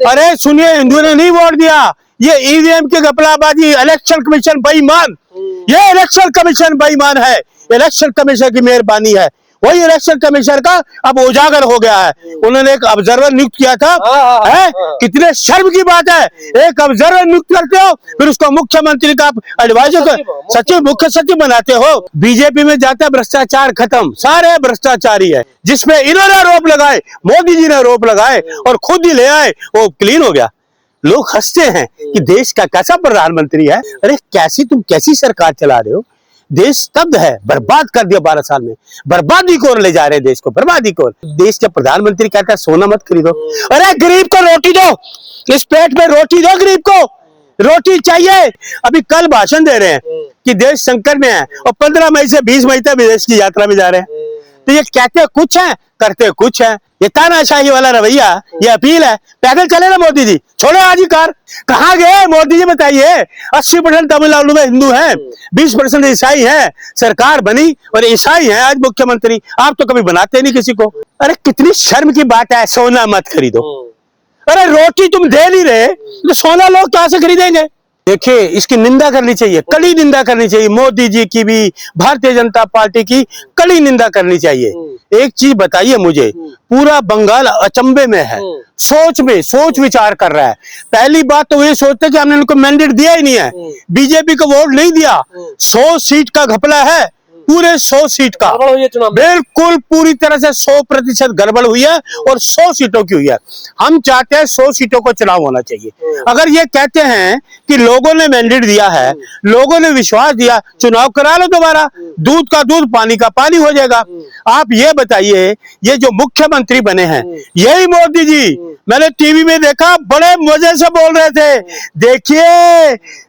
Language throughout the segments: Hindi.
अरे सुनिए, हिंदुओं ने नहीं वोट दिया, ये ईवीएम की घपलाबाजी, इलेक्शन कमीशन बेईमान, ये इलेक्शन कमीशन बेईमान है, इलेक्शन कमीशन की मेहरबानी है, वही इलेक्शन कमीशन का अब उजागर हो गया है। उन्होंने एक ऑब्जर्वर नियुक्त किया था, है कितने शर्म की बात है, एक ऑब्जर्वर नियुक्त करते हो, फिर उसको मुख्यमंत्री का एडवाइजर सचिव, मुख्य सचिव बनाते हो। बीजेपी में जाता है भ्रष्टाचार खत्म, सारे भ्रष्टाचारी है, जिसमें इन्होंने आरोप लगाए, मोदी जी ने आरोप लगाए और खुद ही ले आए, वो क्लीन हो गया। लोग हंसते हैं कि देश का कैसा प्रधानमंत्री है। अरे कैसी सरकार चला रहे हो, देश स्तब्ध है, बर्बाद कर दिया 12 साल में, बर्बादी को ले जा रहे हैं देश को, बर्बादी को। देश के प्रधानमंत्री कहता है सोना मत खरीदो, अरे गरीब को रोटी दो, इस पेट में रोटी दो, गरीब को रोटी चाहिए। अभी कल भाषण दे रहे हैं कि देश संकट में है और 15 मई से 20 मई तक विदेश की यात्रा में जा रहे हैं। तो ये कहते कुछ है, करते कुछ है, ये तानाशाही वाला रवैया, ये अपील है। पैदल चले ना मोदी जी, छोड़ो आज ही कार। कहाँ गए मोदी जी बताइए? 80% तमिलनाडु में हिंदू हैं, 20% ईसाई हैं, सरकार बनी और ईसाई हैं आज मुख्यमंत्री। आप तो कभी बनाते नहीं किसी को। अरे कितनी शर्म की बात है, सोना मत खरीदो। अरे रोटी तुम दे नहीं रहे तो सोना लोग कहां से खरीदेंगे? देखिए, इसकी निंदा करनी चाहिए, कड़ी निंदा करनी चाहिए, मोदी जी की भी, भारतीय जनता पार्टी की कड़ी निंदा करनी चाहिए। एक चीज बताइए मुझे, पूरा बंगाल अचंभे में है, सोच विचार कर रहा है। पहली बात तो ये सोचते कि हमने उनको मैंडेट दिया ही नहीं है, बीजेपी को वोट नहीं दिया, 100 सीट का घपला है, पूरे 100 सीट का बिल्कुल पूरी तरह से 100% गड़बड़ हुई है और 100 सीटों की हुई है। हम चाहते हैं 100 सीटों को चुनाव होना चाहिए। अगर ये कहते हैं कि लोगों ने मैंडेट दिया है, लोगों ने विश्वास दिया, चुनाव करा लो दोबारा, दूध का दूध पानी का पानी हो जाएगा। आप ये बताइए, ये जो मुख्यमंत्री बने हैं यही मोदी जी, मैंने टीवी में देखा, बड़े मजे से बोल रहे थे,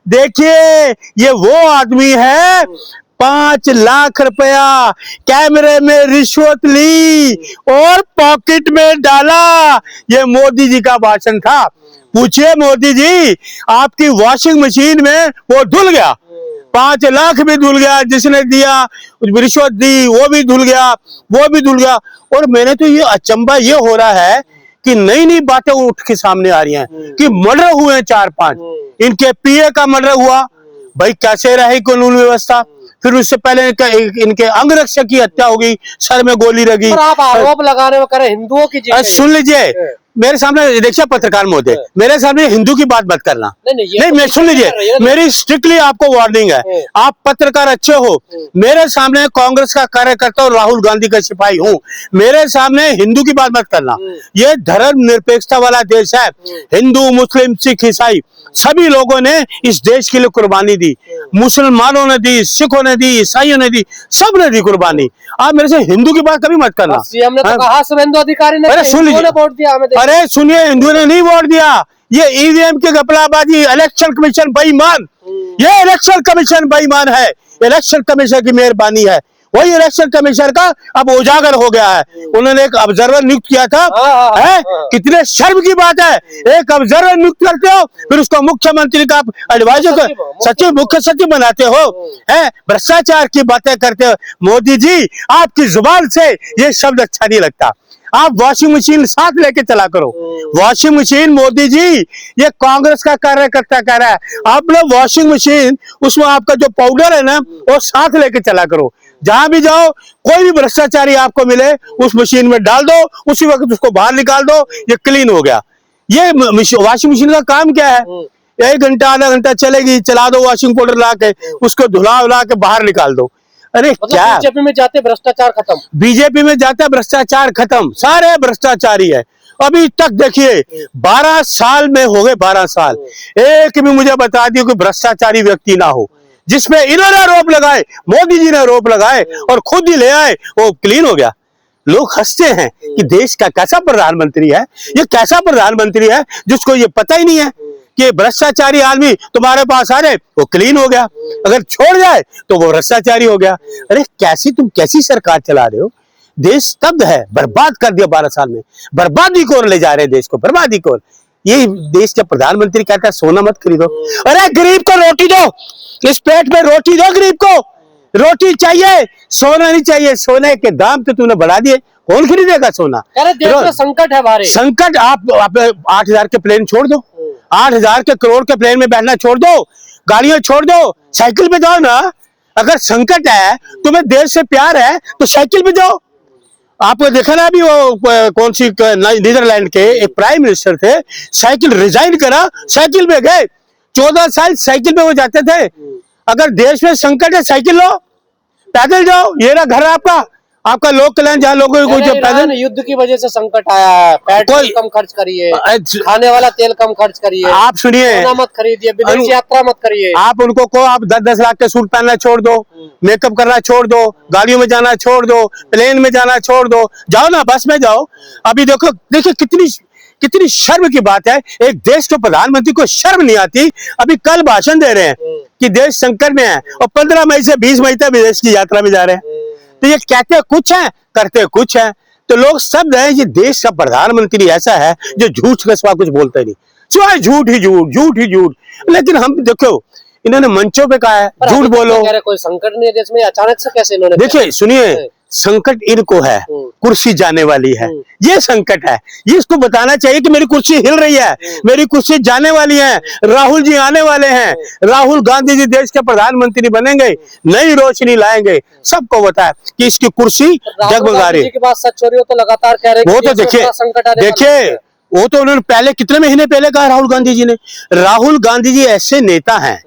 देखिए ये वो आदमी है 5 लाख रुपया कैमरे में रिश्वत ली और पॉकेट में डाला। ये मोदी जी का भाषण था। पूछिए मोदी जी, आपकी वॉशिंग मशीन में वो धुल गया, 5 लाख भी धुल गया, जिसने दिया रिश्वत दी वो भी धुल गया, वो भी धुल गया। और मैंने तो ये अचंबा ये हो रहा है कि नई नई बातें उठ के सामने आ रही हैं कि मर्डर हुए हैं 4-5, इनके पीए का मर्डर हुआ, भाई कैसे रही कानून व्यवस्था। फिर उससे पहले इनके अंगरक्षक की हत्या हो गई, सर में गोली लगी। आप आरोप लगा रहे हो, कह रहे हिंदुओं की जीत। सुन लीजिए, मेरे सामने देखिए पत्रकार महोदय, मेरे सामने हिंदू की बात मत करना। नहीं, मैं सुन लीजिए, मेरी स्ट्रिक्टली आपको वार्निंग है, आप पत्रकार अच्छे हो, मेरे सामने कांग्रेस का कार्यकर्ता और राहुल गांधी का सिपाही हूँ, मेरे सामने हिंदू की बात मत करना। ये धर्म निरपेक्षता वाला देश है, हिंदू मुस्लिम सिख ईसाई सभी लोगों ने इस देश के लिए कुर्बानी दी, मुसलमानों ने दी, सिखों ने दी, ईसाइयों ने दी, सब ने दी कुर्बानी। आप मेरे से हिंदू की बात कभी मत करना। सीएम ने तो कहा शुभेंदु अधिकारी ने, अरे सुन लीजिए, वोट दिया हमें। अरे सुनिए, हिंदुओं ने नहीं वोट दिया, ये ईवीएम की घपलाबाजी, इलेक्शन कमीशन बेईमान, ये इलेक्शन कमीशन बेईमान है, इलेक्शन कमीशन की मेहरबानी है, वही इलेक्शन कमीशन का अब उजागर हो गया है। उन्होंने एक ऑब्जर्वर नियुक्त किया था, है कितने शर्म की बात है, एक ऑब्जर्वर नियुक्त करते हो, फिर उसको मुख्यमंत्री का एडवाइजर सचिव, मुख्य सचिव बनाते हो, है भ्रष्टाचार की बातें करते हो। मोदी जी, आपकी जुबान से ये शब्द अच्छा नहीं लगता। आप वॉशिंग मशीन साथ लेके चला करो, वॉशिंग मशीन। मोदी जी, ये कांग्रेस का कार्यकर्ता कह रहा है, आप लोग वॉशिंग मशीन, उसमें आपका जो पाउडर है ना वो साथ लेके चला करो। जहां भी जाओ, कोई भी भ्रष्टाचारी आपको मिले, उस मशीन में डाल दो, उसी वक्त उसको बाहर निकाल दो, ये क्लीन हो गया। ये वॉशिंग मशीन का काम क्या है? 1 घंटा आधा घंटा चलेगी, चला दो वॉशिंग पाउडर ला के, उसको धुला के बाहर निकाल दो। अरे मतलब क्या बीजेपी में जाते भ्रष्टाचार खत्म, बीजेपी में जाता भ्रष्टाचार खत्म, सारे भ्रष्टाचारी है। अभी तक देखिए 12 साल में हो गए, 12 साल, एक भी मुझे बता दियो कि भ्रष्टाचारी व्यक्ति ना हो, जिसमें इन्होंने आरोप लगाए, मोदी जी ने आरोप लगाए और खुद ही ले आए, वो क्लीन हो गया। लोग हंसते हैं कि देश का कैसा प्रधानमंत्री है, ये कैसा प्रधानमंत्री है जिसको ये पता ही नहीं है कि भ्रष्टाचारी आदमी तुम्हारे पास आ रहे, वो क्लीन हो गया, अगर छोड़ जाए तो वो भ्रष्टाचारी हो गया। अरे कैसी सरकार चला रहे हो, देश स्तब्ध है, बर्बाद कर दिया 12 साल में, बर्बादी को ले जा रहे हैं देश को, बर्बादी को। ये देश के प्रधानमंत्री कहता है सोना मत खरीदो, अरे गरीब को रोटी दो, इस पेट में रोटी दो गरीब को, रोटी चाहिए, सोना नहीं चाहिए। सोने के दाम तो तूने बढ़ा दिए, कौन खरीदेगा सोना? कह रहे देश में संकट है भारी। संकट आप 8,000 के प्लेन छोड़ दो, 8,000 के करोड़ के प्लेन में बैठना छोड़ दो, गाड़ियां छोड़ दो, साइकिल पे जाओ ना। अगर संकट है, तुम्हें देश से प्यार है तो साइकिल पे जाओ। आपको देखा ना अभी वो कौन सी नीदरलैंड के एक प्राइम मिनिस्टर थे, साइकिल रिजाइन करा, साइकिल पे गए, 14 साल साइकिल पे वो जाते थे। अगर देश में संकट है, साइकिल लो, पैदल जाओ, ये रहा घर आपका लोक कल्याण, जहाँ लोगों को जो पैदल। युद्ध की वजह से संकट आया है, पेट्रोल कम खर्च करिए, खाने वाला तेल कम खर्च करिए, आप सुनिए, सोना मत खरीदिए, विदेश यात्रा मत करिए। आप उनको को आप 10-10 लाख के सूट पहनना छोड़ दो, मेकअप करना छोड़ दो, गाड़ियों में जाना छोड़ दो, प्लेन में जाना छोड़ दो, जाओ ना बस में जाओ। अभी देखो, देखिए कितनी शर्म की बात है, एक देश के प्रधानमंत्री को शर्म नहीं आती। अभी कल भाषण दे रहे हैं कि देश संकट में है, और 15 मई से 20 मई तक विदेश की यात्रा में जा रहे हैं। तो ये कहते कुछ है, करते कुछ है। तो लोग सब है, ये देश का प्रधानमंत्री ऐसा है जो झूठ के सिवा कुछ बोलता ही नहीं, सिवाय झूठ ही झूठ। लेकिन हम देखो, इन्होंने मंचों पे कहा है झूठ बोलो। कोई संकट नहीं है देश में, अचानक से कैसे इन्होंने? देखिए सुनिए, संकट इनको है, कुर्सी जाने वाली है, ये संकट है। ये इसको बताना चाहिए कि मेरी कुर्सी हिल रही है, मेरी कुर्सी जाने वाली है, राहुल जी आने वाले हैं, राहुल गांधी जी देश के प्रधानमंत्री बनेंगे, नई रोशनी लाएंगे। सबको पता है कि इसकी कुर्सी जगमगा रही है। की बात सच हो रही हो तो लगातार कह रहे हैं वो तो देखिए, वो तो उन्होंने पहले कितने महीने पहले कहा राहुल गांधी जी ने। राहुल गांधी जी ऐसे नेता हैं,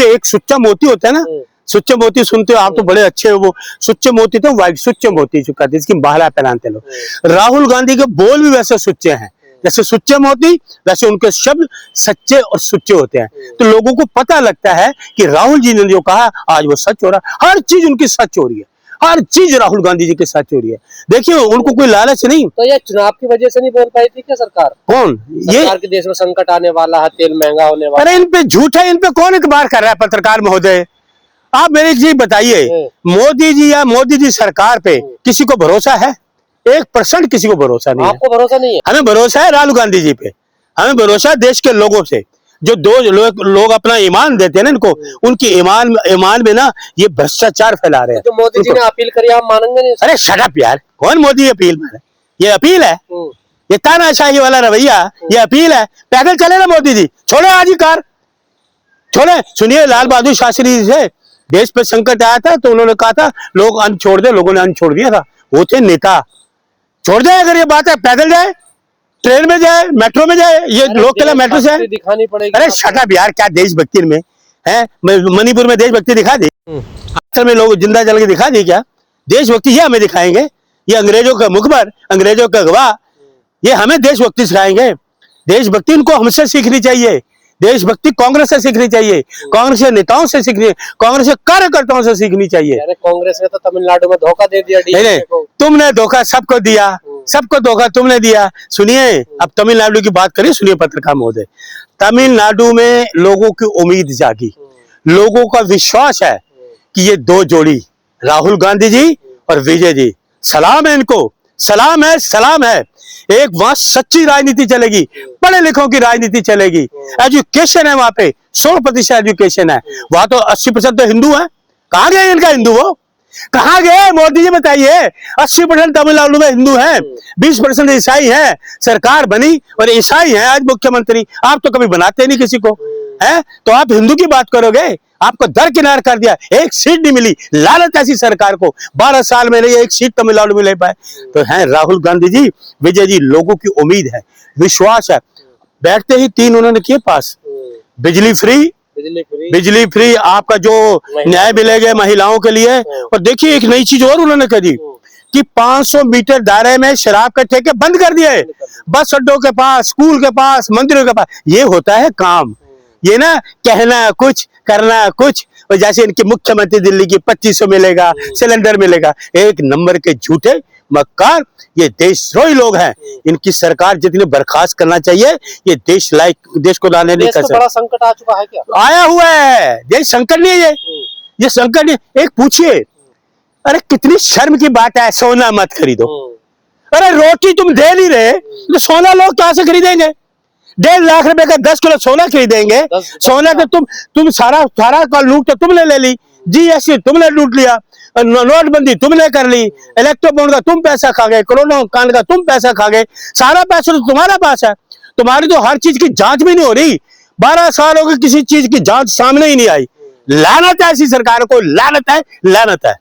एक सुच्चा मोती होता है ना, सुच्चे मोती सुनते हो आप तो बड़े अच्छे हो, वो सुच्चे मोती तो वाइट सुच्चे मोती जो कहते हैं, इसकी माला पहनाते लोग। राहुल गांधी के बोल भी वैसे सुच्चे हैं, जैसे सुच्चे मोती, वैसे उनके शब्द सच्चे और सुच्चे होते हैं। तो लोगों को पता लगता है कि राहुल जी ने जो कहा आज वो सच हो रहा है, हर चीज उनकी सच हो रही है, हर चीज राहुल गांधी जी की सच हो रही है। देखिए उनको कोई लालच नहीं। तो ये चुनाव की वजह से नहीं बोल पाई थी क्या सरकार? कौन? सरकार के देश में संकट आने वाला है, तेल महंगा होने वाला। अरे इन पे झूठ है, इन पे कौन इतबार कर रहा है? पत्रकार महोदय, आप मेरे एक चीज बताइए, मोदी जी या मोदी जी सरकार पे किसी को भरोसा है? 1% किसी को भरोसा नहीं है। आपको भरोसा नहीं है? हमें भरोसा है राहुल गांधी जी पे, हमें भरोसा है देश के लोगों से, जो दो लोग अपना ईमान देते हैं ना इनको, उनकी ईमान में ना ये भ्रष्टाचार फैला रहे हैं। तो मोदी जी ने अपील करी, आप मानेंगे नहीं? अरे शट अप यार, कौन मोदी अपील माने? ये अपील है, ये तानाशाही वाला रवैया, ये अपील है। पैदल चले ना मोदी जी, छोड़े आज ही कार, छोड़े। सुनिए, लाल बहादुर शास्त्री जी से देश पे संकट आया था तो उन्होंने कहा था लोग अन्न छोड़ दे, लोगों ने अन्न छोड़ दिया था। वो थे नेता, छोड़ दे। अगर ये बात है, पैदल जाए, ट्रेन में जाए, मेट्रो में जाए, ये लोग के लिए मेट्रो से दिखानी पड़ेगी। अरे शट अप यार, क्या देशभक्ति में है? मणिपुर में देशभक्ति दिखा दी, असल में लोग जिंदा जल के दिखा दी क्या देशभक्ति? ये हमें दिखाएंगे? ये अंग्रेजों का मुखबर, अंग्रेजों का गवाह, ये हमें देशभक्ति सिखाएंगे? देशभक्ति इनको हमसे सीखनी चाहिए, देशभक्ति कांग्रेस से सीखनी चाहिए, कांग्रेस के नेताओं से सीखनी, कांग्रेस के कार्यकर्ताओं से सीखनी चाहिए। अरे कांग्रेस ने तो तमिलनाडु में धोखा दे दिया। नहीं, तुमने धोखा सबको दिया, सबको धोखा तुमने दिया। सुनिए, अब तमिलनाडु की बात करिए, सुनिए पत्रकार महोदय, तमिलनाडु में लोगों की उम्मीद जागी, लोगों का विश्वास है कि ये दो जोड़ी राहुल गांधी जी और विजय जी, सलाम है इनको, सलाम है, सलाम है। एक वहां सच्ची राजनीति चलेगी, पढ़े लिखों की राजनीति चलेगी, एजुकेशन है वहां पे, 100% एजुकेशन है। वहां तो 80% तो हिंदू है। कहाँ गए इनका हिंदू? वो कहाँ गए? मोदी जी बताइए। 80% तमिलनाडु में हिंदू हैं, 20% ईसाई हैं। सरकार बनी और ईसाई हैं आज मुख्यमंत्री। आप तो कभी बनाते नहीं किसी को, है तो आप हिंदू की बात करोगे? आपको दरकिनार कर दिया, एक सीट नहीं मिली। लालच ऐसी सरकार को, 12 साल में नहीं एक सीट तमिलनाडु में ले पाए। तो हैं राहुल गांधी जी, विजय जी, लोगों की उम्मीद है, विश्वास है। बैठते ही 3 उन्होंने किए पास, बिजली फ्री, आपका जो न्याय मिलेगा महिलाओं के लिए। और देखिए एक नई चीज और उन्होंने कही कि 500 मीटर दायरे में शराब के ठेके बंद कर दिए, बस अड्डों के पास, स्कूल के पास, मंदिरों के पास। ये होता है काम, ये ना कहना कुछ करना कुछ। और जैसे इनके मुख्यमंत्री दिल्ली की 2500 मिलेगा, सिलेंडर मिलेगा, एक नंबर के झूठे मक्कार, ये देशद्रोही लोग हैं। इनकी सरकार जितनी बर्खास्त करना चाहिए, ये देश को लाने नहीं कर सकते। बड़ा संकट आ चुका है क्या? आया हुआ है, ये संकट नहीं है, ये संकट नहीं। एक पूछिए, अरे कितनी शर्म की बात है, सोना मत खरीदो। अरे रोटी तुम दे नहीं रहे तो सोना लोग कहां से खरीदेंगे? 1.5 लाख रुपए का 10 किलो सोना खरीदेंगे। सोना तो तुम सारा का लूट तो तुमने ले ली, जीएसटी तुमने लूट लिया, नोटबंदी तुमने कर ली, इलेक्ट्रो बॉन्ड का तुम पैसा खा गए, कोरोना कांड का तुम पैसा खा गए, सारा पैसा तो तुम्हारा पास है। तुम्हारी तो हर चीज की जांच भी नहीं हो रही। 12 साल हो गए किसी चीज की जांच सामने ही नहीं आई। लानत है ऐसी सरकार को, लानत है, लानत है।